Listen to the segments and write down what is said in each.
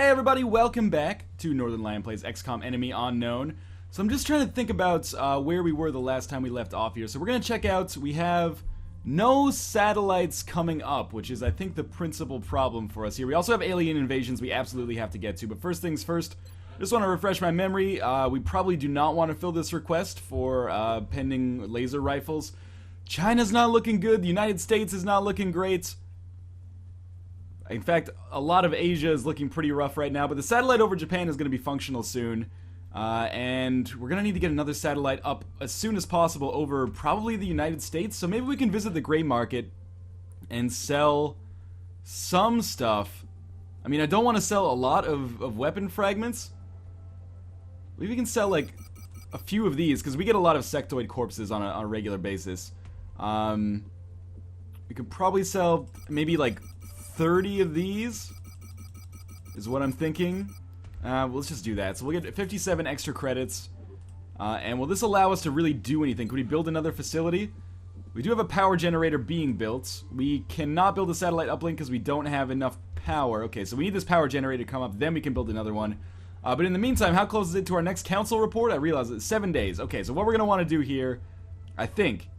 Hey everybody, welcome back to Northernlion Plays Xcom Enemy Unknown. So I'm just trying to think about where we were the last time we left off here. So we're going to check out, we have no satellites coming up, which is I think the principal problem for us here. We also have alien invasions we absolutely have to get to, but first things first, just want to refresh my memory. We probably do not want to fill this request for pending laser rifles. China's not looking good, the United States is not looking great. In fact, a lot of Asia is looking pretty rough right now, but the satellite over Japan is going to be functional soon. And we're going to need to get another satellite up as soon as possible over probably the United States. So maybe we can visit the gray market and sell some stuff. I mean, I don't want to sell a lot of weapon fragments. Maybe we can sell like a few of these, because we get a lot of sectoid corpses on a regular basis. We could probably sell maybe like 30 of these is what I'm thinking. Let's just do that. So we'll get 57 extra credits. And will this allow us to really do anything? Could we build another facility? We do have a power generator being built. We cannot build a satellite uplink because we don't have enough power. Okay, so we need this power generator to come up, then we can build another one. But in the meantime, how close is it to our next council report? I realize it's 7 days. Okay, so what we're going to want to do here, I think,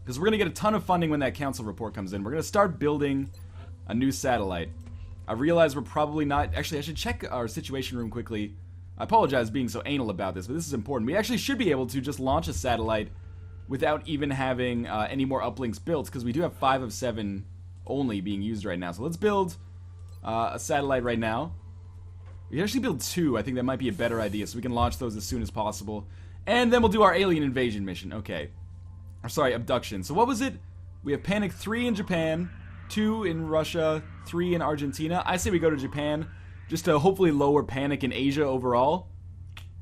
because we're going to get a ton of funding when that council report comes in, we're going to start building a new satellite. I realize we're probably not... Actually, I should check our situation room quickly. I apologize being so anal about this, but this is important. We actually should be able to just launch a satellite without even having any more uplinks built, because we do have 5 of 7 only being used right now. So let's build a satellite right now. We can actually build 2. I think that might be a better idea, so we can launch those as soon as possible. And then we'll do our alien invasion mission. Okay. Or sorry, abduction. So what was it? We have Panic 3 in Japan, 2 in Russia, 3 in Argentina. I say we go to Japan, just to hopefully lower panic in Asia overall.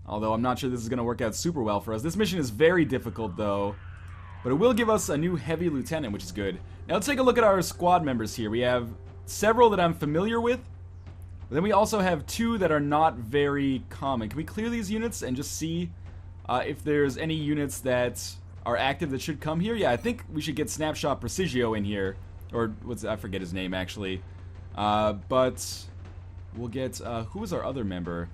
Although I'm not sure this is going to work out super well for us. This mission is very difficult though, but it will give us a new heavy lieutenant, which is good. Now let's take a look at our squad members here. We have several that I'm familiar with, but then we also have 2 that are not very common. Can we clear these units and just see if there's any units that are active that should come here? Yeah, I think we should get Snapshot Precisio in here. Or, I forget his name, actually. But we'll get, who was our other member?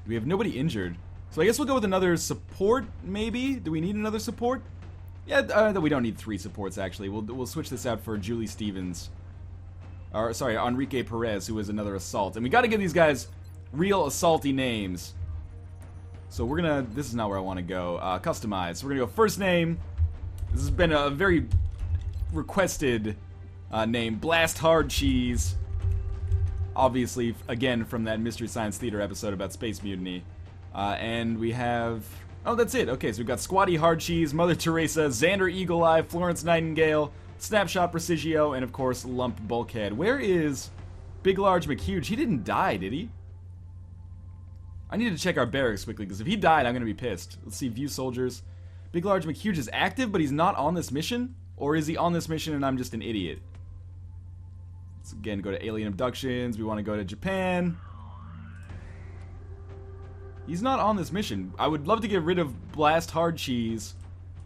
We have nobody injured. So I guess we'll go with another support, maybe? Do we need another support? Yeah, we don't need 3 supports, actually. We'll switch this out for Julie Stevens. Or, sorry, Enrique Perez, who is another assault. And we gotta give these guys real assaulty names. So we're gonna, this is not where I want to go. Customize. So we're gonna go first name. This has been a very requested name, Blast Hard Cheese. Obviously, again, from that Mystery Science Theater episode about Space Mutiny. And we have... Oh, that's it. Okay, so we've got Squatty Hard Cheese, Mother Teresa, Xander Eagle Eye, Florence Nightingale, Snapshot Precisio, and of course, Lump Bulkhead. Where is Big Large McHuge? He didn't die, did he? I need to check our barracks quickly, because if he died, I'm going to be pissed. Let's see, View Soldiers. Big Large McHuge is active, but he's not on this mission? Or is he on this mission and I'm just an idiot? Let's again go to alien abductions. We want to go to Japan. He's not on this mission. I would love to get rid of Blast Hard Cheese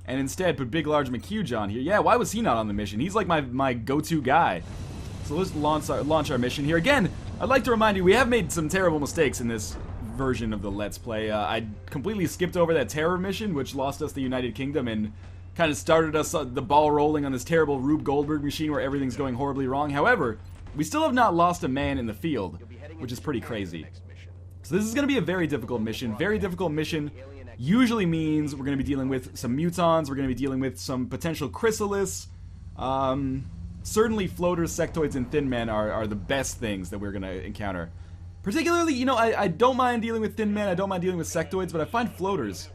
and instead put Big Large McHuge on here. Yeah, why was he not on the mission? He's like my go-to guy. So let's launch our mission here. Again, I'd like to remind you, we have made some terrible mistakes in this version of the Let's Play. I completely skipped over that terror mission, which lost us the United Kingdom and kind of started us the ball rolling on this terrible Rube Goldberg machine where everything's going horribly wrong. However, we still have not lost a man in the field, which is pretty crazy. So this is going to be a very difficult mission. Very difficult mission usually means we're going to be dealing with some mutons, we're going to be dealing with some potential chrysalis. Certainly floaters, sectoids, and thin men are the best things that we're going to encounter. Particularly, you know, I don't mind dealing with thin men, I don't mind dealing with sectoids, but I find floaters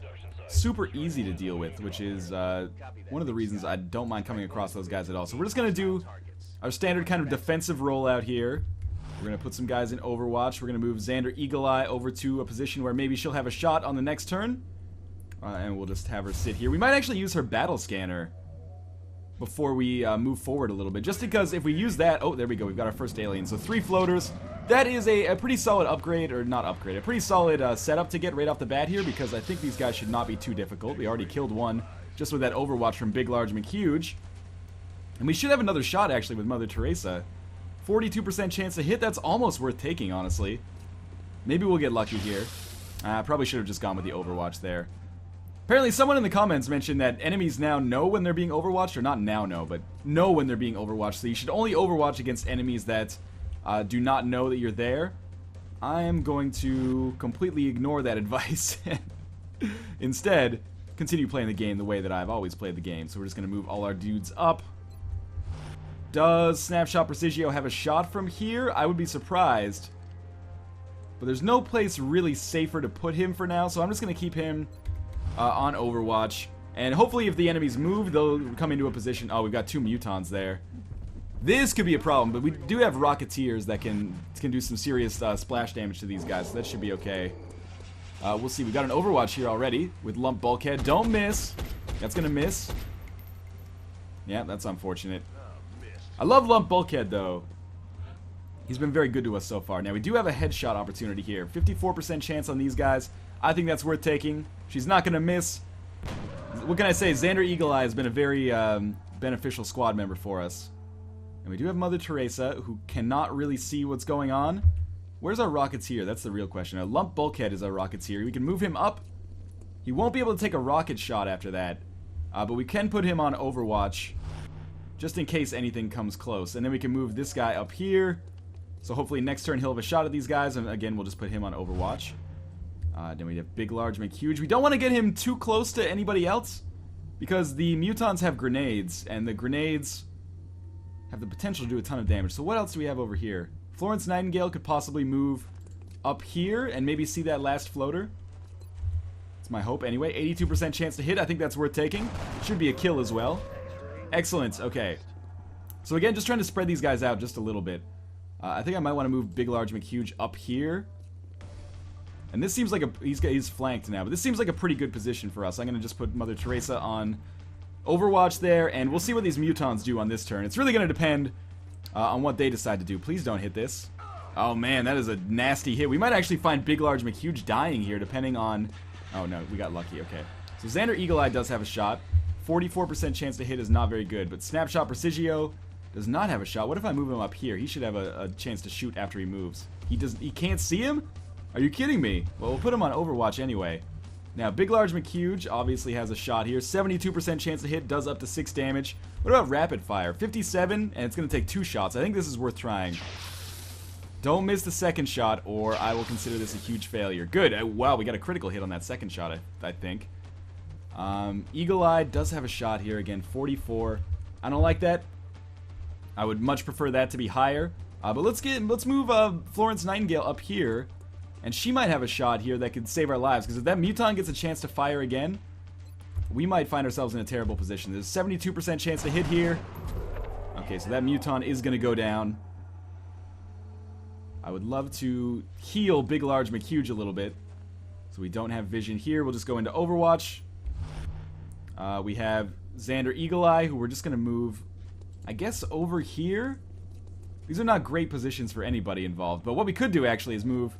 super easy to deal with, which is one of the reasons I don't mind coming across those guys at all. So we're just going to do our standard kind of defensive rollout here. We're going to put some guys in Overwatch. We're going to move Xander Eagle Eye over to a position where maybe she'll have a shot on the next turn. And we'll just have her sit here. We might actually use her battle scanner before we move forward a little bit. Just because if we use that... Oh, there we go. We've got our first alien. So 3 floaters. That is a pretty solid upgrade, or not upgrade, a pretty solid setup to get right off the bat here, because I think these guys should not be too difficult. We already killed one just with that Overwatch from Big Large McHuge. And we should have another shot, actually, with Mother Teresa. 42% chance to hit. That's almost worth taking, honestly. Maybe we'll get lucky here. Probably should have just gone with the Overwatch there. Apparently someone in the comments mentioned that enemies now know when they're being overwatched, or not now know, but know when they're being overwatched. So you should only overwatch against enemies that do not know that you're there. I am going to completely ignore that advice and instead continue playing the game the way that I've always played the game. So we're just going to move all our dudes up. Does Snapshot Precisio have a shot from here? I would be surprised. But there's no place really safer to put him for now, so I'm just going to keep him on Overwatch. And hopefully if the enemies move, they'll come into a position... Oh, we've got 2 mutons there. This could be a problem, but we do have Rocketeers that can do some serious splash damage to these guys, so that should be okay. We'll see. We got an Overwatch here already with Lump Bulkhead. Don't miss. That's going to miss. Yeah, that's unfortunate. I love Lump Bulkhead, though. He's been very good to us so far. Now, we do have a headshot opportunity here. 54% chance on these guys. I think that's worth taking. She's not going to miss. What can I say? Xander Eagle Eye has been a very beneficial squad member for us. And we do have Mother Teresa, who cannot really see what's going on. Where's our Rocketeer? That's the real question. Now, Lump Bulkhead is our Rocketeer. We can move him up. He won't be able to take a rocket shot after that. But we can put him on Overwatch, just in case anything comes close. And then we can move this guy up here. So hopefully next turn he'll have a shot at these guys. And again, we'll just put him on Overwatch. Then we have Big, Large, McHuge. We don't want to get him too close to anybody else, because the mutons have grenades, and the grenades have the potential to do a ton of damage. So what else do we have over here? Florence Nightingale could possibly move up here and maybe see that last floater. That's my hope anyway. 82% chance to hit. I think that's worth taking. Should be a kill as well. Excellent. Okay. So again, just trying to spread these guys out just a little bit. I think I might want to move Big, Large, McHuge up here. And this seems like he's flanked now, but this seems like a pretty good position for us. I'm going to just put Mother Teresa on Overwatch there, and we'll see what these mutons do on this turn. It's really going to depend on what they decide to do. Please don't hit this. Oh man, that is a nasty hit. We might actually find Big, Large, McHuge dying here, depending on... Oh no, we got lucky. Okay. So Xander Eagle Eye does have a shot. 44% chance to hit is not very good, but Snapshot Precisio does not have a shot. What if I move him up here? He should have a chance to shoot after he moves. He can't see him? Are you kidding me? Well, we'll put him on Overwatch anyway. Now, Big, Large, McHuge obviously has a shot here. 72% chance to hit, does up to 6 damage. What about Rapid Fire? 57, and it's going to take 2 shots. I think this is worth trying. Don't miss the second shot, or I will consider this a huge failure. Good. Wow, we got a critical hit on that second shot, I think. Eagle Eye does have a shot here. Again, 44. I don't like that. I would much prefer that to be higher. But let's move Florence Nightingale up here. And she might have a shot here that could save our lives, because if that muton gets a chance to fire again, we might find ourselves in a terrible position. There's a 72% chance to hit here. Okay, so that muton is going to go down. I would love to heal Big, Large, McHuge a little bit, so we don't have vision here. We'll just go into Overwatch. We have Xander Eagle Eye, who we're just going to move, I guess, over here. These are not great positions for anybody involved, but what we could do actually is move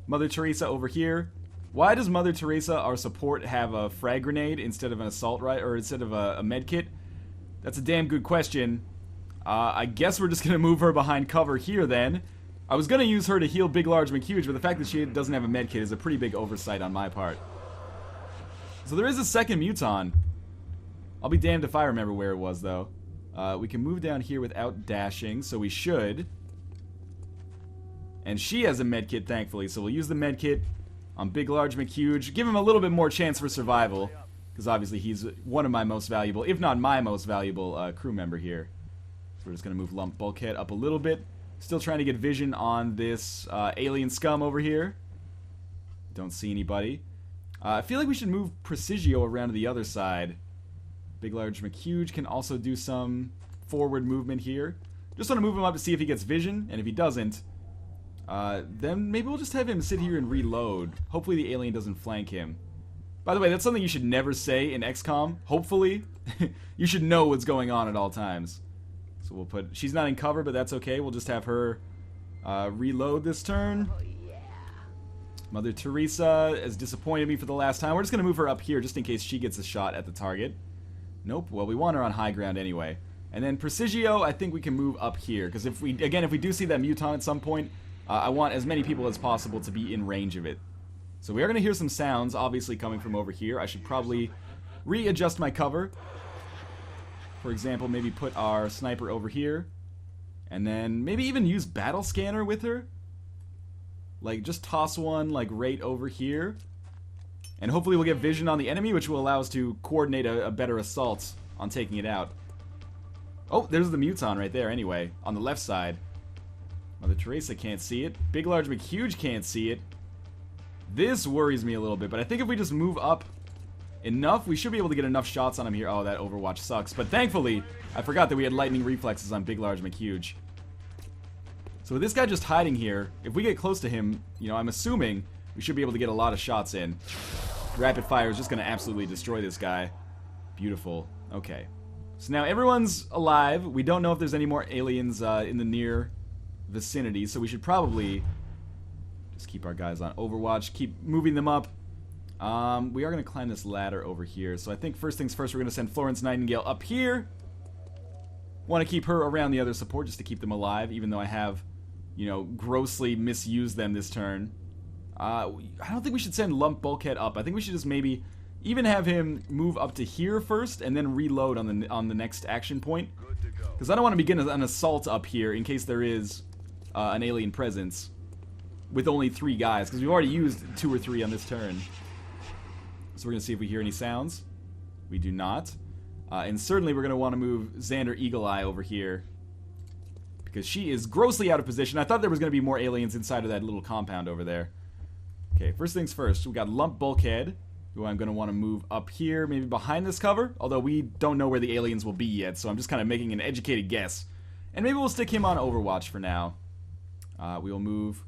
Mother Teresa over here. Why does Mother Teresa, our support, have a frag grenade instead of an assault rifle, or instead of a med kit? That's a damn good question. I guess we're just gonna move her behind cover here then. I was gonna use her to heal Big, Large, McHuge, but the fact that she doesn't have a med kit is a pretty big oversight on my part. So there is a second muton. I'll be damned if I remember where it was, though. We can move down here without dashing, so we should. And she has a medkit, thankfully, so we'll use the medkit on Big, Large, McHuge. Give him a little bit more chance for survival, because obviously he's one of my most valuable, if not my most valuable, crew member here. So we're just going to move Lump Bulkhead up a little bit. Still trying to get vision on this alien scum over here. Don't see anybody. I feel like we should move Precisio around to the other side. Big, Large, McHuge can also do some forward movement here. Just want to move him up to see if he gets vision, and if he doesn't, then maybe we'll just have him sit here and reload. Hopefully the alien doesn't flank him. By the way, that's something you should never say in XCOM. Hopefully. You should know what's going on at all times. So we'll put... She's not in cover, but that's okay. We'll just have her reload this turn. Mother Teresa has disappointed me for the last time. We're just going to move her up here just in case she gets a shot at the target. Nope. Well, we want her on high ground anyway. And then Precisio, I think we can move up here. Because if we do see that Muton at some point, I want as many people as possible to be in range of it. So we are going to hear some sounds, obviously, coming from over here. I should probably readjust my cover. For example, maybe put our sniper over here. And then maybe even use battle scanner with her. Like, just toss one, like, right over here. And hopefully we'll get vision on the enemy, which will allow us to coordinate a better assault on taking it out. Oh, there's the Muton right there anyway, on the left side. Mother Teresa can't see it. Big Large McHuge can't see it. This worries me a little bit, but I think if we just move up enough, we should be able to get enough shots on him here. Oh, that Overwatch sucks. But thankfully, I forgot that we had lightning reflexes on Big Large McHuge. So with this guy just hiding here, if we get close to him, you know, I'm assuming we should be able to get a lot of shots in. Rapid fire is just going to absolutely destroy this guy. Beautiful. Okay. So now everyone's alive. We don't know if there's any more aliens in the near vicinity, so we should probably just keep our guys on Overwatch, keep moving them up. We are going to climb this ladder over here, so I think first things first, we're going to send Florence Nightingale up here. Want to keep her around the other support just to keep them alive, even though I have, you know, grossly misused them this turn. I don't think we should send Lump Bulkhead up. I think we should just maybe even have him move up to here first and then reload on the next action point. Because I don't want to begin an assault up here in case there is an alien presence with only 3 guys, because we've already used 2 or 3 on this turn. So we're going to see if we hear any sounds. We do not. And certainly we're going to want to move Xander Eagle Eye over here, because she is grossly out of position. I thought there was going to be more aliens inside of that little compound over there. Okay, first things first, we got Lump Bulkhead, who I'm going to want to move up here, maybe behind this cover, although we don't know where the aliens will be yet, so I'm just kind of making an educated guess. And maybe we'll stick him on Overwatch for now. We will move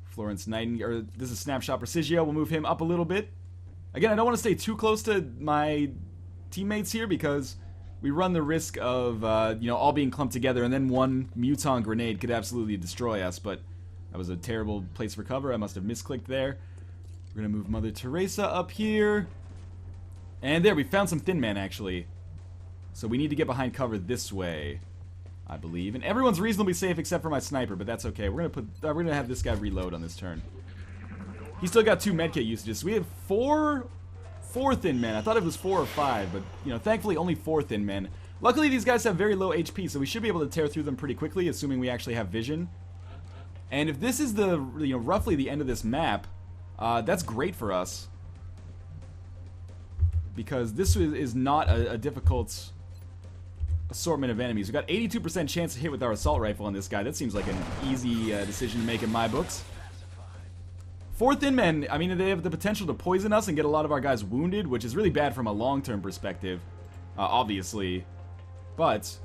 Florence Nightingale, or this is Snapshot Precisio, we'll move him up a little bit. Again, I don't want to stay too close to my teammates here, because we run the risk of, you know, all being clumped together, and then one Muton grenade could absolutely destroy us, but that was a terrible place for cover. I must have misclicked there. We're going to move Mother Teresa up here. And there, we found some Thin Men, actually. So we need to get behind cover this way, I believe. And everyone's reasonably safe except for my sniper, but that's okay. We're going to have this guy reload on this turn. He's still got 2 medkit usages. So we have 4 Thin Men. I thought it was 4 or 5, but, you know, thankfully only 4 Thin Men. Luckily, these guys have very low HP, so we should be able to tear through them pretty quickly, assuming we actually have vision. And if this is the, you know, roughly the end of this map, that's great for us, because this is not a difficult assortment of enemies. We've got 82% chance to hit with our assault rifle on this guy. That seems like an easy decision to make in my books. 4 Thin Men, I mean, they have the potential to poison us and get a lot of our guys wounded, which is really bad from a long-term perspective, obviously. But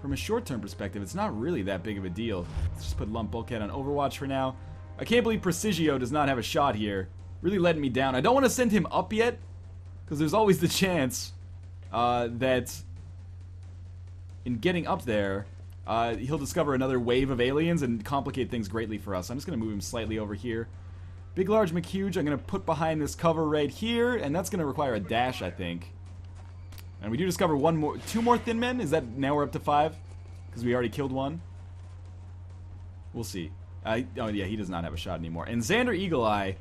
from a short-term perspective, it's not really that big of a deal. Let's just put Lump Bulkhead on Overwatch for now. I can't believe Precisio does not have a shot here. Really letting me down. I don't want to send him up yet, because there's always the chance that in getting up there, he'll discover another wave of aliens and complicate things greatly for us. I'm just going to move him slightly over here. Big Large McHuge, I'm going to put behind this cover right here, and that's going to require a dash, I think. And we do discover 2 more Thin Men. Is that now we're up to 5? Because we already killed 1? We'll see. Oh yeah, he does not have a shot anymore. And Xander Eagle Eye,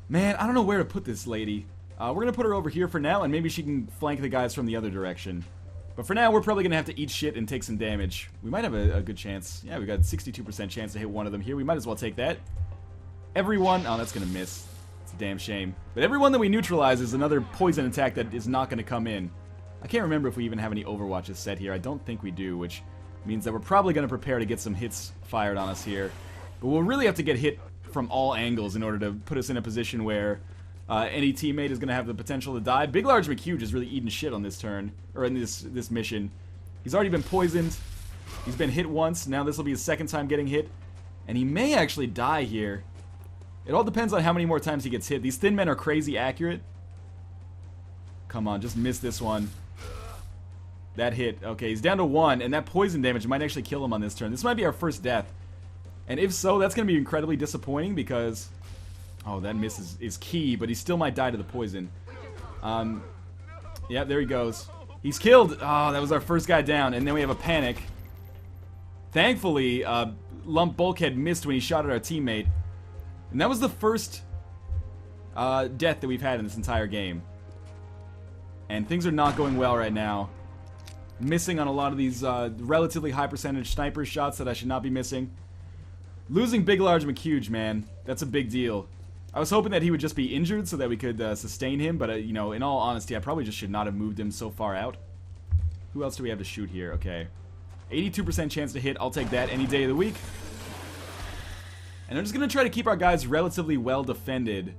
man, I don't know where to put this lady. We're going to put her over here for now, and maybe she can flank the guys from the other direction. But for now, we're probably going to have to eat shit and take some damage. We might have a good chance. Yeah, we got 62% chance to hit one of them here. We might as well take that. Everyone, oh, that's going to miss. It's a damn shame. But everyone that we neutralize is another poison attack that is not going to come in. I can't remember if we even have any Overwatches set here. I don't think we do, which means that we're probably going to prepare to get some hits fired on us here. But we'll really have to get hit from all angles in order to put us in a position where any teammate is going to have the potential to die. Big Large McHuge is really eating shit on this turn, or in this mission. He's already been poisoned. He's been hit once. Now this will be his 2nd time getting hit. And he may actually die here. It all depends on how many more times he gets hit. These Thin Men are crazy accurate. Come on, just miss this one. That hit. Okay, he's down to 1, and that poison damage might actually kill him on this turn. This might be our first death. And if so, that's going to be incredibly disappointing, because... oh, that miss is key, but he still might die to the poison. Yeah, there he goes. He's killed. Oh, that was our first guy down. And then we have a panic. Thankfully, Lump Bulkhead missed when he shot at our teammate. And that was the first death that we've had in this entire game. And things are not going well right now. Missing on a lot of these relatively high percentage sniper shots that I should not be missing. Losing Big Large McHuge, man. That's a big deal. I was hoping that he would just be injured so that we could sustain him, but, you know, in all honesty, I probably just should not have moved him so far out. Who else do we have to shoot here? Okay. 82% chance to hit. I'll take that any day of the week. And I'm just going to try to keep our guys relatively well defended.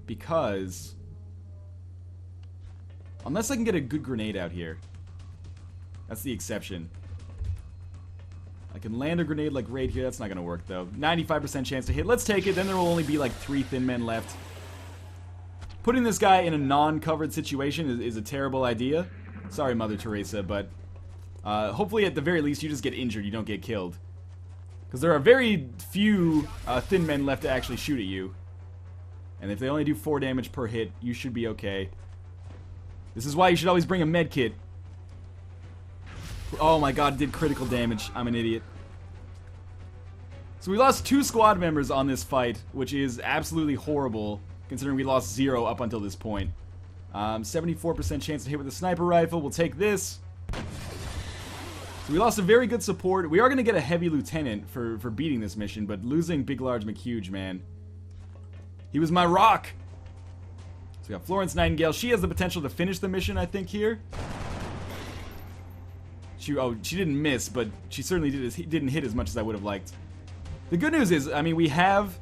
Because... unless I can get a good grenade out here. That's the exception. I can land a grenade like right here. That's not going to work, though. 95% chance to hit. Let's take it. Then there will only be like 3 thin men left. Putting this guy in a non-covered situation is a terrible idea. Sorry, Mother Teresa, but hopefully at the very least you just get injured. You don't get killed. Because there are very few thin men left to actually shoot at you. And if they only do 4 damage per hit, you should be okay. This is why you should always bring a med kit. Oh my god, it did critical damage. I'm an idiot. So we lost 2 squad members on this fight, which is absolutely horrible, considering we lost 0 up until this point. 74% chance to hit with a sniper rifle. We'll take this. So we lost a very good support. We are going to get a heavy lieutenant for beating this mission, but losing Big Large McHuge, man. He was my rock. So we got Florence Nightingale. She has the potential to finish the mission, I think, here. She didn't miss, but she certainly didn't hit as much as I would have liked. The good news is, I mean, we have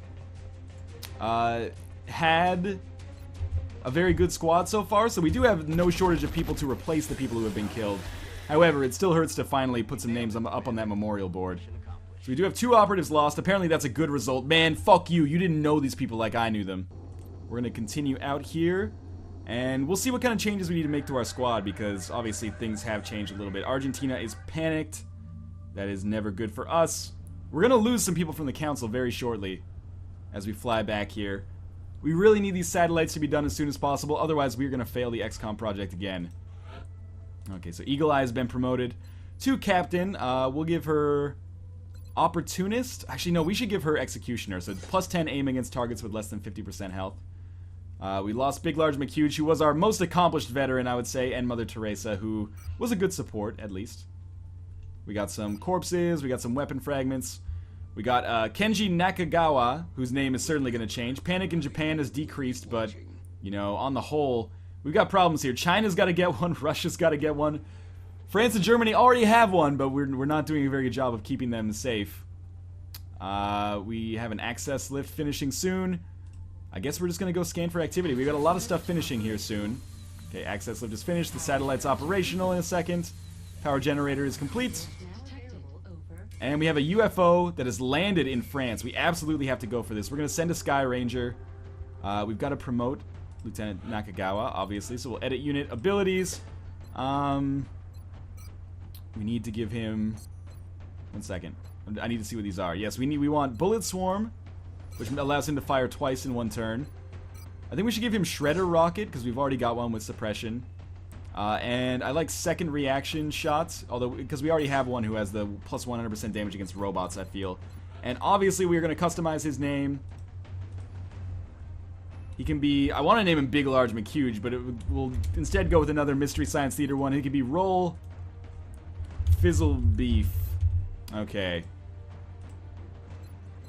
had a very good squad so far, so we do have no shortage of people to replace the people who have been killed. However, it still hurts to finally put some names up on that memorial board. So we do have 2 operatives lost. Apparently that's a good result. Man, fuck you. You didn't know these people like I knew them. We're going to continue out here. And we'll see what kind of changes we need to make to our squad, because obviously things have changed a little bit. Argentina is panicked. That is never good for us. We're going to lose some people from the council very shortly as we fly back here. We really need these satellites to be done as soon as possible, otherwise we're going to fail the Xcom project again. Okay, so Eagle Eye has been promoted to Captain. We'll give her Opportunist. Actually, no, we should give her Executioner. So plus 10 aim against targets with less than 50% health. We lost Big Large McHuge, who was our most accomplished veteran, I would say, and Mother Teresa, who was a good support, at least. We got some corpses, we got some weapon fragments. We got Kenji Nakagawa, whose name is certainly going to change. Panic in Japan has decreased, but, you know, on the whole, we've got problems here. China's got to get one, Russia's got to get one. France and Germany already have one, but we're not doing a very good job of keeping them safe. We have an access lift finishing soon. I guess we're just going to go scan for activity. We've got a lot of stuff finishing here soon. Okay, access lift is finished. The satellite's operational in a second. Power generator is complete. And we have a UFO that has landed in France. We absolutely have to go for this. We're going to send a Sky Ranger. We've got to promote Lieutenant Nakagawa, obviously. So we'll edit unit abilities. We need to give him... 1 second. I need to see what these are. Yes, we want Bullet Swarm, which allows him to fire twice in 1 turn. I think we should give him Shredder Rocket, because we've already got one with Suppression. And I like Second Reaction Shots, although because we already have one who has the plus 100% damage against robots, I feel. And obviously we're going to customize his name. He can be... I want to name him Big Large McHuge, but we'll instead go with another Mystery Science Theater one. He could be Roll Fizzle Beef. Okay.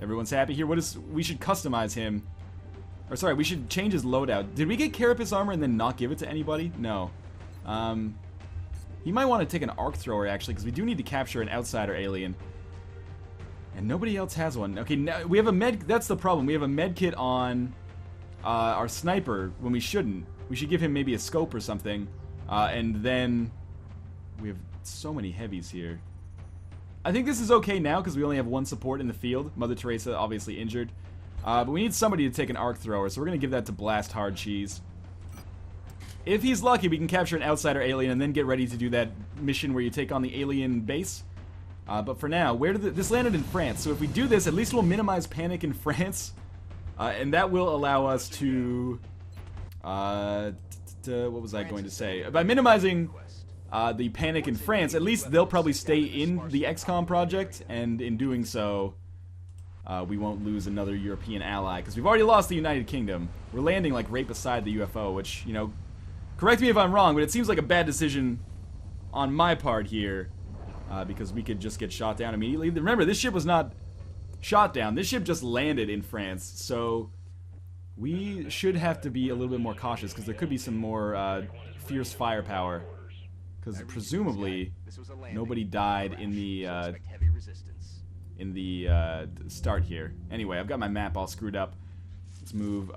Everyone's happy here. We should customize him. Or sorry, we should change his loadout. Did we get Carapace armor and then not give it to anybody? No. He might want to take an arc thrower actually, because we do need to capture an outsider alien. And nobody else has one. Okay, now we have a med... That's the problem. We have a med kit on our sniper when we shouldn't. We should give him maybe a scope or something. And then... We have so many heavies here. I think this is okay now, because we only have 1 support in the field. Mother Teresa obviously injured. But we need somebody to take an arc thrower, so we're going to give that to Blast Hard Cheese. If he's lucky, we can capture an outsider alien and then get ready to do that mission where you take on the alien base. But for now, this landed in France, so if we do this, at least we'll minimize panic in France. And that will allow us to what was I going to say? By minimizing the panic in France, at least they'll probably stay in the Xcom project, and in doing so, we won't lose another European ally, because we've already lost the United Kingdom. We're landing like right beside the UFO, which, you know, correct me if I'm wrong, but it seems like a bad decision on my part here, because we could just get shot down immediately. Remember, this ship was not shot down. This ship just landed in France, so we should have to be a little bit more cautious, because there could be some more fierce firepower, because presumably nobody died in the start here. Anyway, I've got my map all screwed up. Let's move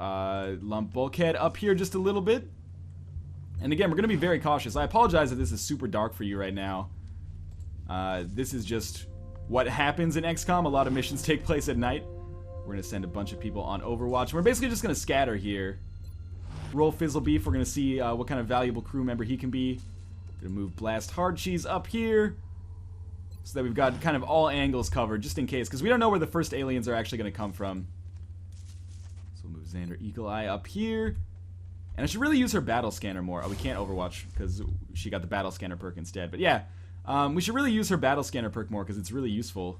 lump bulkhead up here just a little bit. And again, we're going to be very cautious. I apologize if this is super dark for you right now. This is just what happens in XCOM. A lot of missions take place at night. We're going to send a bunch of people on Overwatch. We're basically just going to scatter here. Roll Fizzlebeef. We're going to see what kind of valuable crew member he can be. Going to move Blast Hard Cheese up here, so that we've got kind of all angles covered, just in case, because we don't know where the first aliens are actually going to come from. So we'll move Xander Eagle Eye up here. And I should really use her battle scanner more. Oh, we can't Overwatch, because she got the battle scanner perk instead. But yeah, we should really use her battle scanner perk more, because it's really useful.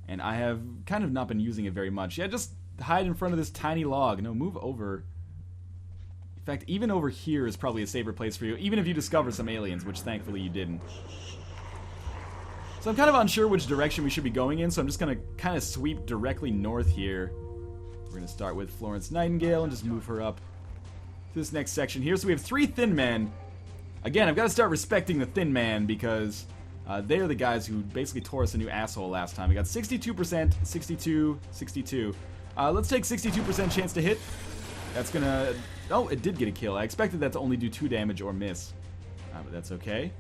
And I have kind of not been using it very much. Yeah, just hide in front of this tiny log. No, move over. In fact, even over here is probably a safer place for you, even if you discover some aliens, which thankfully you didn't. So I'm kind of unsure which direction we should be going in, so I'm just going to kind of sweep directly north here. We're going to start with Florence Nightingale and just move her up to this next section here. So we have 3 thin men. Again, I've got to start respecting the thin man, because they are the guys who basically tore us a new asshole last time. We got 62%, 62, 62. Let's take 62% chance to hit. That's going to... Oh, it did get a kill. I expected that to only do 2 damage or miss. But that's okay.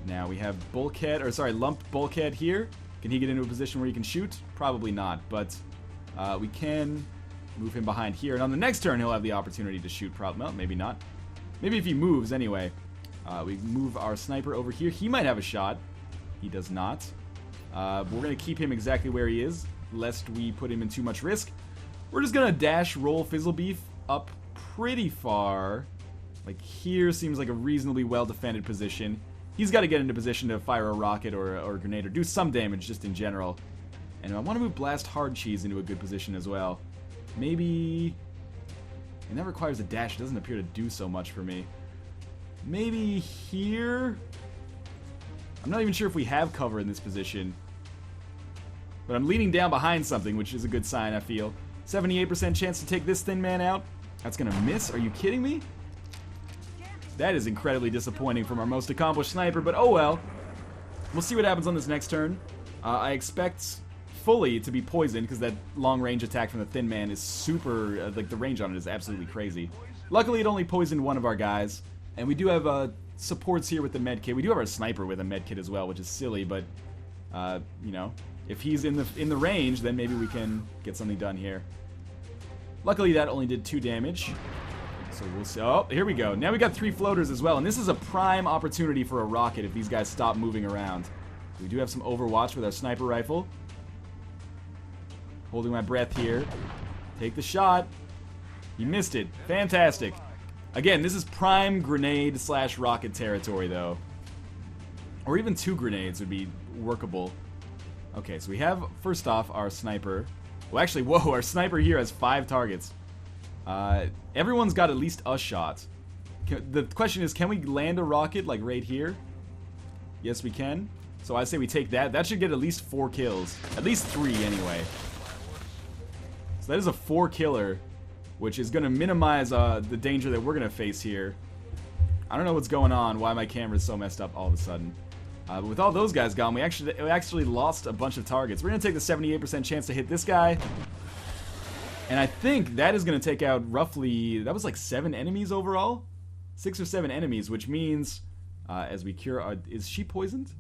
Now we have Bulkhead, or sorry, Lump Bulkhead here. Can he get into a position where he can shoot? Probably not, but we can move him behind here. And on the next turn, he'll have the opportunity to shoot. Well, maybe not. Maybe if he moves, anyway. We move our sniper over here. He might have a shot. He does not. We're going to keep him exactly where he is, lest we put him in too much risk. We're just going to dash roll Fizzlebeef up pretty far. Like, here seems like a reasonably well-defended position. He's got to get into position to fire a rocket or a grenade, or do some damage just in general. And I want to move Blast Hard Cheese into a good position as well. Maybe... And that requires a dash. It doesn't appear to do so much for me. Maybe here? I'm not even sure if we have cover in this position. But I'm leaning down behind something, which is a good sign, I feel. 78% chance to take this thin man out. That's going to miss? Are you kidding me? That is incredibly disappointing from our most accomplished sniper, but oh well. We'll see what happens on this next turn. I expect fully to be poisoned, because that long-range attack from the thin man is super... like, the range on it is absolutely crazy. Luckily, it only poisoned one of our guys. And we do have supports here with the medkit. We do have our sniper with a medkit as well, which is silly, but, you know, if he's in the range, then maybe we can get something done here. Luckily, that only did 2 damage. So we'll see. Oh, here we go. Now we got 3 floaters as well, and this is a prime opportunity for a rocket if these guys stop moving around. We do have some Overwatch with our sniper rifle. Holding my breath here. Take the shot. He missed it. Fantastic. Again, this is prime grenade / rocket territory, though. Or even 2 grenades would be workable. Okay, so we have, first off, our sniper. Well, actually, whoa, our sniper here has 5 targets. Everyone's got at least a shot. The question is, can we land a rocket, like, right here? Yes, we can. So I say we take that. That should get at least 4 kills. At least 3, anyway. So that is a 4-killer, which is going to minimize the danger that we're going to face here. I don't know what's going on, why my camera's so messed up all of a sudden. But with all those guys gone, we actually lost a bunch of targets. We're going to take the 78% chance to hit this guy. And I think that is going to take out roughly, that was like 7 enemies overall? 6 or 7 enemies, which means, as we cure our, is she poisoned?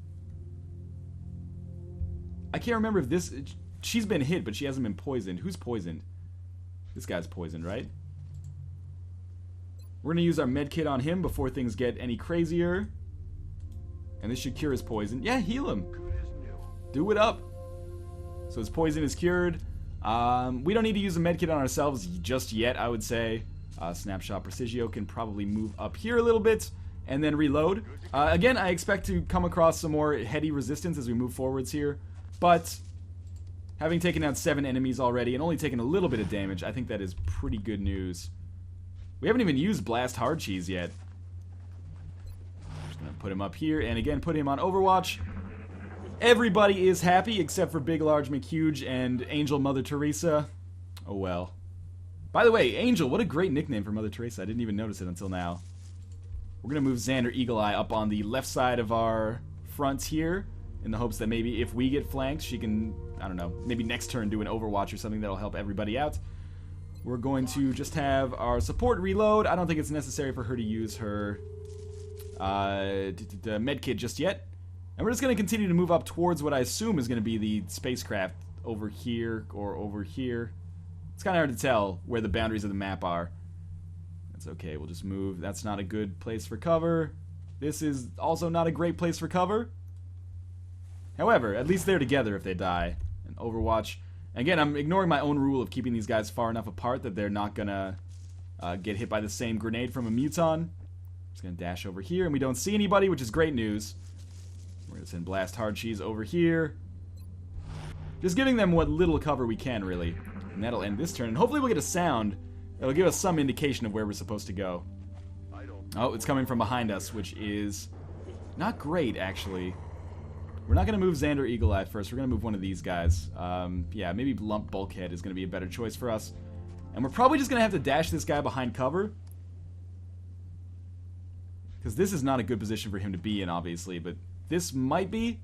I can't remember if this, she's been hit, but she hasn't been poisoned. Who's poisoned? This guy's poisoned, right? We're going to use our medkit on him before things get any crazier. And this should cure his poison. Yeah, heal him. Do it up. So his poison is cured. We don't need to use a medkit on ourselves just yet, I would say. Snapshot Precisio can probably move up here a little bit and then reload. Again, I expect to come across some more heady resistance as we move forwards here, but having taken out 7 enemies already and only taken a little bit of damage, I think that is pretty good news. We haven't even used Blast Hard Cheese yet. Just gonna put him up here and again put him on Overwatch. Everybody is happy except for Big Large McHuge and Angel Mother Teresa. Oh well. By the way, Angel, what a great nickname for Mother Teresa. I didn't even notice it until now. We're going to move Xander Eagle Eye up on the left side of our front here in the hopes that maybe if we get flanked, she can, I don't know, maybe next turn do an Overwatch or something that'll help everybody out. We're going to just have our support reload. I don't think it's necessary for her to use her medkit just yet. And we're just going to continue to move up towards what I assume is going to be the spacecraft over here or over here. It's kind of hard to tell where the boundaries of the map are. That's okay, we'll just move. That's not a good place for cover. This is also not a great place for cover. However, at least they're together if they die. And Overwatch. Again, I'm ignoring my own rule of keeping these guys far enough apart that they're not going to get hit by the same grenade from a Muton. Just going to dash over here, and we don't see anybody, which is great news. We're going to send Blast Hard Cheese over here. Just giving them what little cover we can, really. And that'll end this turn. And hopefully we'll get a sound that'll give us some indication of where we're supposed to go. Oh, it's coming from behind us, which is not great, actually. We're not going to move Xander Eagle Eye first. We're going to move one of these guys. Yeah, maybe Lump Bulkhead is going to be a better choice for us. And we're probably just going to have to dash this guy behind cover. Because this is not a good position for him to be in, obviously. But this might be.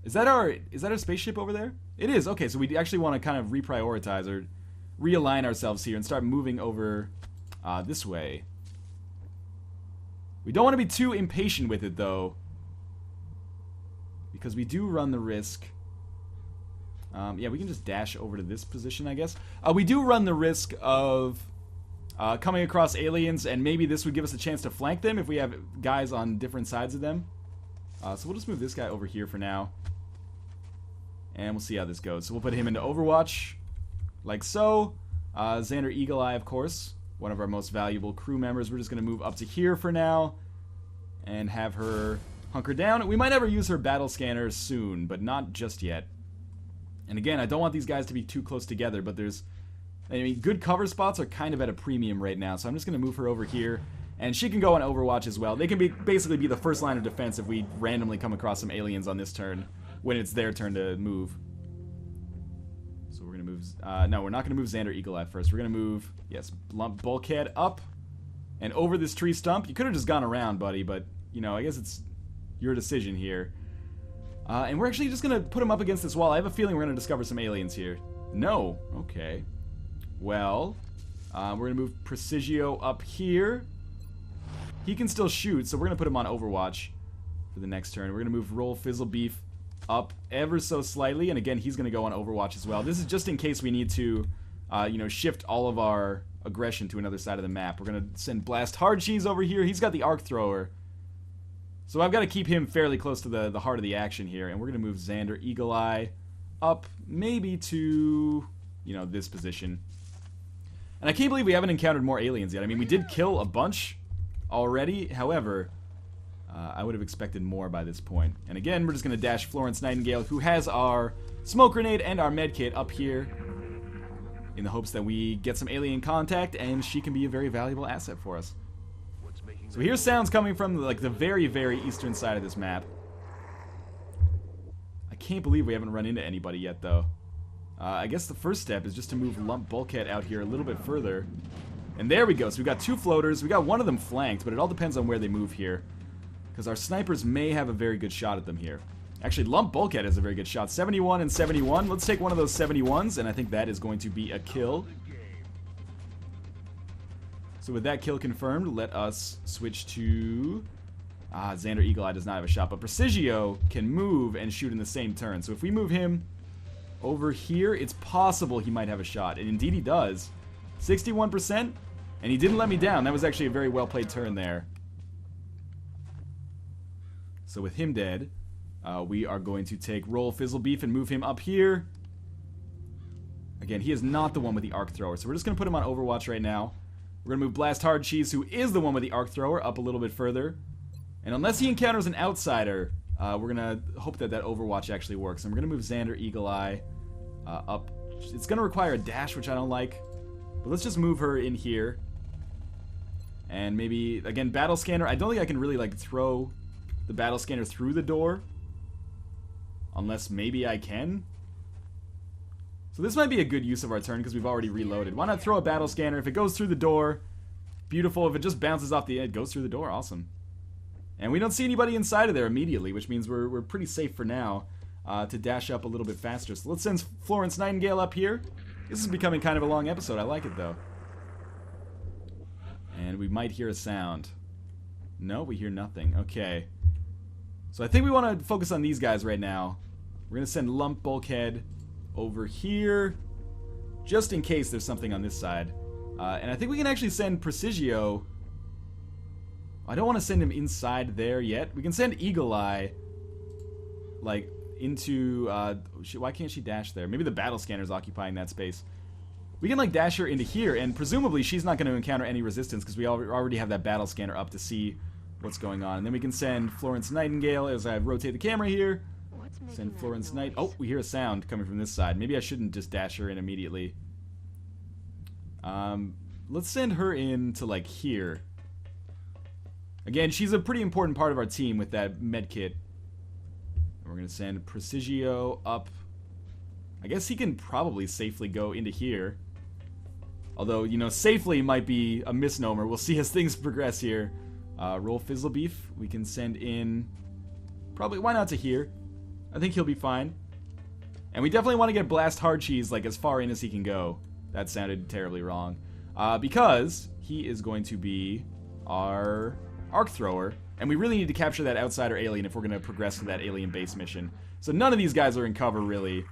Is that our spaceship over there? It is. Okay, so we actually want to kind of reprioritize or realign ourselves here and start moving over this way. We don't want to be too impatient with it, though, because we do run the risk. Yeah, we can just dash over to this position, I guess. We do run the risk of coming across aliens, and maybe this would give us a chance to flank them if we have guys on different sides of them. So we'll just move this guy over here for now. And we'll see how this goes. So we'll put him into Overwatch, like so. Xander Eagle Eye, of course, one of our most valuable crew members. We're just going to move up to here for now and have her hunker down. We might ever use her battle scanner soon, but not just yet. And again, I don't want these guys to be too close together, but good cover spots are kind of at a premium right now, so I'm just going to move her over here. And she can go on Overwatch as well. They can basically be the first line of defense if we randomly come across some aliens on this turn when it's their turn to move. So we're going to move... no, we're not going to move Xander Eagle Eye first. We're going to move, yes, Lump Bulkhead up and over this tree stump. You could have just gone around, buddy, but, you know, I guess it's your decision here. And we're actually just going to put him up against this wall. I have a feeling we're going to discover some aliens here. No. Okay. Well, we're going to move Precisio up here. He can still shoot, so we're going to put him on Overwatch for the next turn. We're going to move Roll Fizzle Beef up ever so slightly, and again, he's going to go on Overwatch as well. This is just in case we need to, you know, shift all of our aggression to another side of the map. We're going to send Blast Hard Cheese over here. He's got the Arc Thrower, so I've got to keep him fairly close to the heart of the action here, and we're going to move Xander Eagle Eye up maybe to, you know, this position. And I can't believe we haven't encountered more aliens yet. I mean, we did kill a bunch already, however, I would have expected more by this point. And again, we're just going to dash Florence Nightingale, who has our smoke grenade and our medkit up here, in the hopes that we get some alien contact, and she can be a very valuable asset for us. So here's sounds coming from like the very, very eastern side of this map. I can't believe we haven't run into anybody yet, though. I guess the first step is just to move Lump Bulkhead out here a little bit further. And there we go. So we got 2 floaters. We got one of them flanked, but it all depends on where they move here, because our snipers may have a very good shot at them here. Actually, Lump Bulkhead has a very good shot. 71 and 71. Let's take one of those 71s, and I think that is going to be a kill. So with that kill confirmed, let us switch to... Xander Eagle Eye does not have a shot, but Precisio can move and shoot in the same turn. So if we move him over here, it's possible he might have a shot, and indeed he does. 61%, and he didn't let me down. That was actually a very well-played turn there. So with him dead, we are going to take Roll Fizzle Beef and move him up here. Again, he is not the one with the Arc Thrower, so we're just going to put him on Overwatch right now. We're going to move Blast Hard Cheese, who is the one with the arc thrower, up a little bit further. And unless he encounters an outsider, we're going to hope that that Overwatch actually works. And we're going to move Xander Eagle Eye up. It's going to require a dash, which I don't like. But let's just move her in here. And maybe, again, Battle Scanner. I don't think I can really, like, throw the Battle Scanner through the door. Unless maybe I can. So this might be a good use of our turn because we've already reloaded. Why not throw a Battle Scanner? If it goes through the door, beautiful. If it just bounces off the edge, goes through the door, awesome. And we don't see anybody inside of there immediately, which means we're pretty safe for now to dash up a little bit faster. So let's send Florence Nightingale up here. This is becoming kind of a long episode. I like it, though. And we might hear a sound. No, we hear nothing. Okay. So I think we want to focus on these guys right now. We're going to send Lump Bulkhead over here, just in case there's something on this side. And I think we can actually send Precisio. I don't want to send him inside there yet. We can send Eagle Eye, like, into... why can't she dash there? Maybe the Battle Scanner's occupying that space. We can, like, dash her into here, and presumably she's not going to encounter any resistance because we already have that Battle Scanner up to see what's going on. And then we can send Florence Nightingale as I rotate the camera here. Send Florence Night. Oh, we hear a sound coming from this side. Maybe I shouldn't just dash her in immediately. Let's send her in to, like, here. Again, she's a pretty important part of our team with that medkit. We're going to send Precisio up. I guess he can probably safely go into here. Although, you know, safely might be a misnomer. We'll see as things progress here. Roll Fizzlebeef. We can send in... Probably, why not to here? I think he'll be fine. And we definitely want to get Blast Hard Cheese, like, as far in as he can go. That sounded terribly wrong. Because he is going to be our arc thrower. And we really need to capture that outsider alien if we're going to progress to that alien base mission. So none of these guys are in cover, really.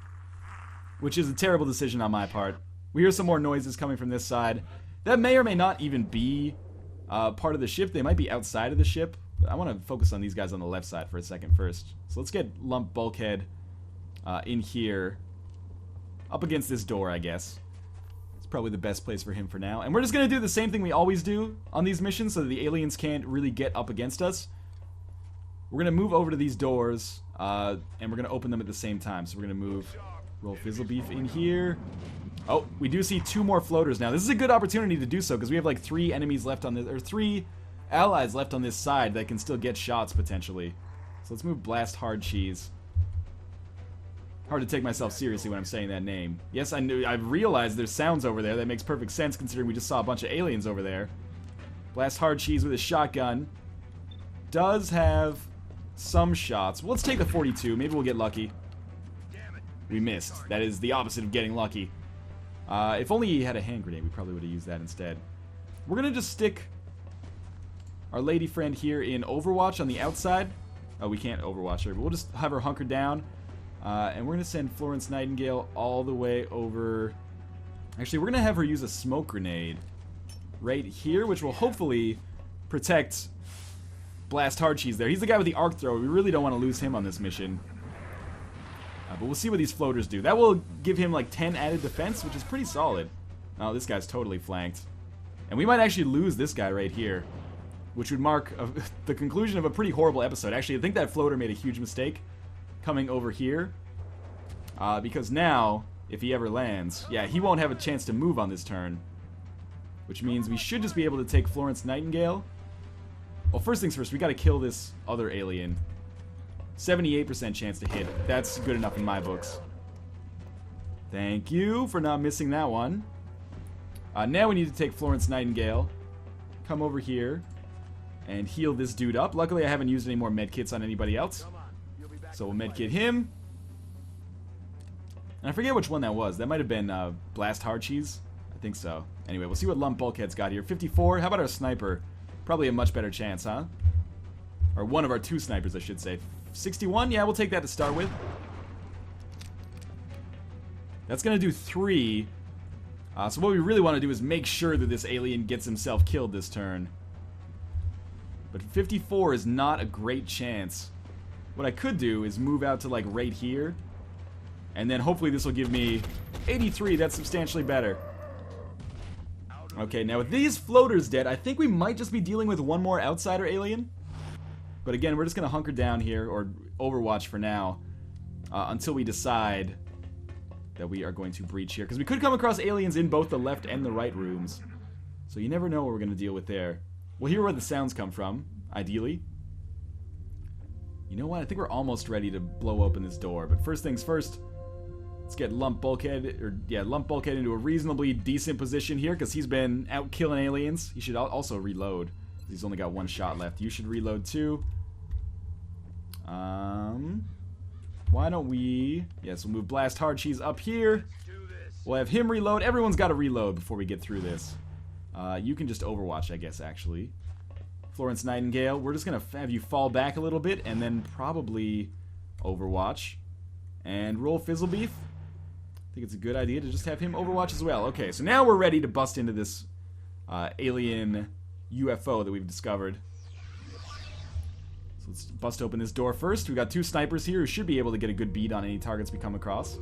Which is a terrible decision on my part. We hear some more noises coming from this side. That may or may not even be part of the ship. They might be outside of the ship. But I want to focus on these guys on the left side for a second first. So let's get Lump Bulkhead in here. Up against this door, I guess. It's probably the best place for him for now. And we're just going to do the same thing we always do on these missions so that the aliens can't really get up against us. We're going to move over to these doors, and we're going to open them at the same time. So we're going to move Roll Fizzlebeef in here. Oh, we do see 2 more floaters now. This is a good opportunity to do so because we have like 3 enemies left on this, or 3 allies left on this side that can still get shots potentially. So let's move Blast Hard Cheese. Hard to take myself seriously when I'm saying that name. Yes, I realized there's sounds over there. That makes perfect sense considering we just saw a bunch of aliens over there. Blast Hard Cheese with a shotgun. Does have some shots. Well, let's take the 42. Maybe we'll get lucky. We missed. That is the opposite of getting lucky. If only he had a hand grenade, we probably would have used that instead. We're going to just stick our lady friend here in Overwatch on the outside. Oh, we can't Overwatch her, but we'll just have her hunker down. And we're going to send Florence Nightingale all the way over... Actually, we're going to have her use a smoke grenade right here, which will hopefully protect Blast Hard Cheese there. He's the guy with the arc thrower. We really don't want to lose him on this mission. But we'll see what these floaters do. That will give him like 10 added defense, which is pretty solid. Oh, this guy's totally flanked. And we might actually lose this guy right here, which would mark the conclusion of a pretty horrible episode. Actually, I think that floater made a huge mistake coming over here. Because now, if he ever lands, yeah, he won't have a chance to move on this turn. Which means we should just be able to take Florence Nightingale. Well, first things first, we gotta kill this other alien. 78% chance to hit. That's good enough in my books. Thank you for not missing that one. Now we need to take Florence Nightingale. Come over here and heal this dude up. Luckily, I haven't used any more medkits on anybody else. So we'll medkit him. And I forget which one that was. That might have been Blast Hard Cheese. I think so. Anyway, we'll see what Lump Bulkhead's got here. 54. How about our sniper? Probably a much better chance, huh? Or one of our 2 snipers, I should say. 61? Yeah, we'll take that to start with. That's going to do 3. So what we really want to do is make sure that this alien gets himself killed this turn. But 54 is not a great chance. What I could do is move out to like right here. And then hopefully this will give me 83. That's substantially better. Okay, now with these floaters dead, I think we might just be dealing with one more outsider alien. But again, we're just going to hunker down here, or overwatch for now, until we decide that we are going to breach here. Because we could come across aliens in both the left and the right rooms. So you never know what we're going to deal with there. We'll hear where the sounds come from, ideally. You know what? I think we're almost ready to blow open this door. But first things first, let's get Lump Bulkhead into a reasonably decent position here, because he's been out killing aliens. He should also reload. He's only got one shot left. You should reload too. Why don't we... Yes, we'll move Blast Hard Cheese up here. We'll have him reload. Everyone's got to reload before we get through this. You can just overwatch, I guess, actually. Florence Nightingale, we're just going to have you fall back a little bit and then probably overwatch. And roll Fizzlebeef. I think it's a good idea to just have him overwatch as well. Okay, so now we're ready to bust into this alien UFO that we've discovered. So let's bust open this door first. We've got two snipers here who should be able to get a good bead on any targets we come across.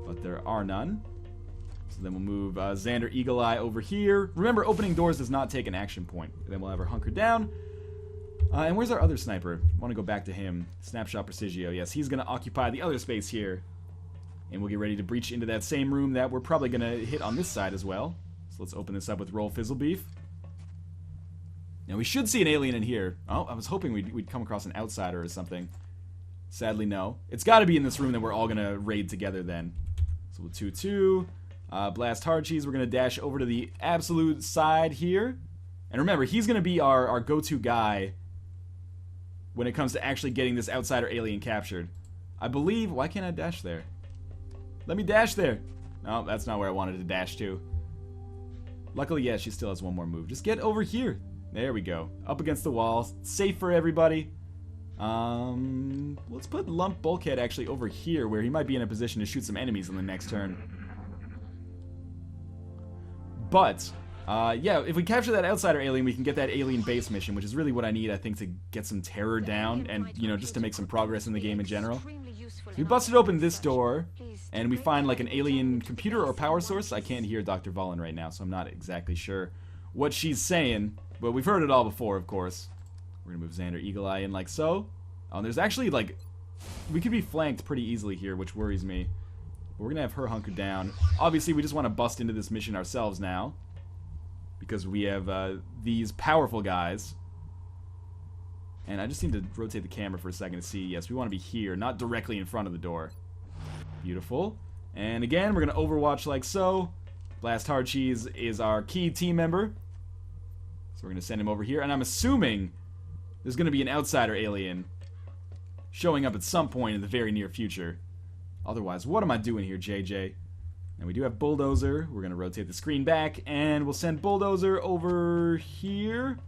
But there are none. So then we'll move Xander Eagle Eye over here. Remember, opening doors does not take an action point. Then we'll have her hunker down. And where's our other sniper? I want to go back to him. Snapshot Presidio. Yes, he's going to occupy the other space here. And we'll get ready to breach into that same room that we're probably going to hit on this side as well. So let's open this up with Roll Fizzlebeef. Now we should see an alien in here. Oh, I was hoping we'd come across an outsider or something. Sadly, no. It's got to be in this room that we're all going to raid together then. So we'll 2-2. Blast Hard Cheese, we're going to dash over to the absolute side here. And remember, he's going to be our go-to guy when it comes to actually getting this outsider alien captured. I believe... Why can't I dash there? Let me dash there. No, that's not where I wanted to dash to. Luckily, yeah, she still has one more move. Just get over here. There we go. Up against the wall. Safe for everybody. Let's put Lump Bulkhead actually over here, where he might be in a position to shoot some enemies on the next turn. But, yeah, if we capture that outsider alien, we can get that alien base mission, which is really what I need, I think, to get some terror down and, you know, just to make some progress in the game in general. We busted open this door, and we find, like, an alien computer or power source. I can't hear Dr. Valen right now, so I'm not exactly sure what she's saying, but we've heard it all before, of course. We're gonna move Xander Eagle Eye in like so. There's actually, like, we could be flanked pretty easily here, which worries me. But we're gonna have her hunkered down. Obviously, we just want to bust into this mission ourselves now, because we have these powerful guys. And I just need to rotate the camera for a second to see. Yes, we want to be here, not directly in front of the door. Beautiful. And again, we're going to overwatch like so. Blast Hard Cheese is our key team member. So we're going to send him over here. And I'm assuming there's going to be an outsider alien showing up at some point in the very near future. Otherwise, what am I doing here, JJ? And we do have Bulldozer. We're going to rotate the screen back. And we'll send Bulldozer over here.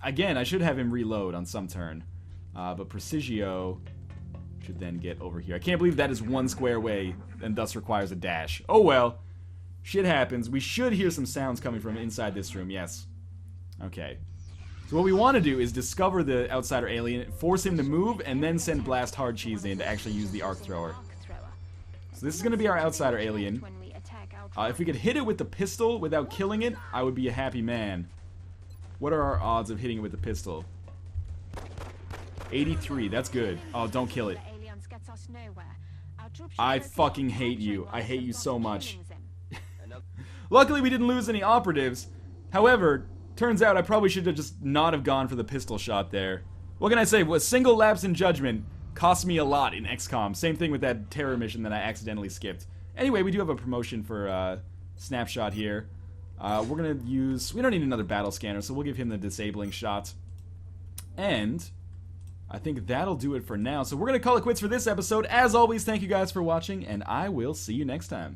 Again, I should have him reload on some turn. But Presidio should then get over here. I can't believe that is one square away and thus requires a dash. Oh well. Shit happens. We should hear some sounds coming from inside this room, yes. Okay. So what we want to do is discover the outsider alien, force him to move, and then send Blast Hard Cheese in to actually use the arc thrower. So this is going to be our outsider alien. If we could hit it with the pistol without killing it, I would be a happy man. What are our odds of hitting it with the pistol? 83, that's good. Oh, don't kill it. I fucking hate you. I hate you so much. Luckily, we didn't lose any operatives. However, turns out I probably should have just not have gone for the pistol shot there. What can I say? A single lapse in judgment cost me a lot in XCOM. Same thing with that terror mission that I accidentally skipped. Anyway, we do have a promotion for Snapshot here. We're going to use... We don't need another battle scanner, so we'll give him the disabling shot. And I think that'll do it for now. So we're going to call it quits for this episode. As always, thank you guys for watching, and I will see you next time.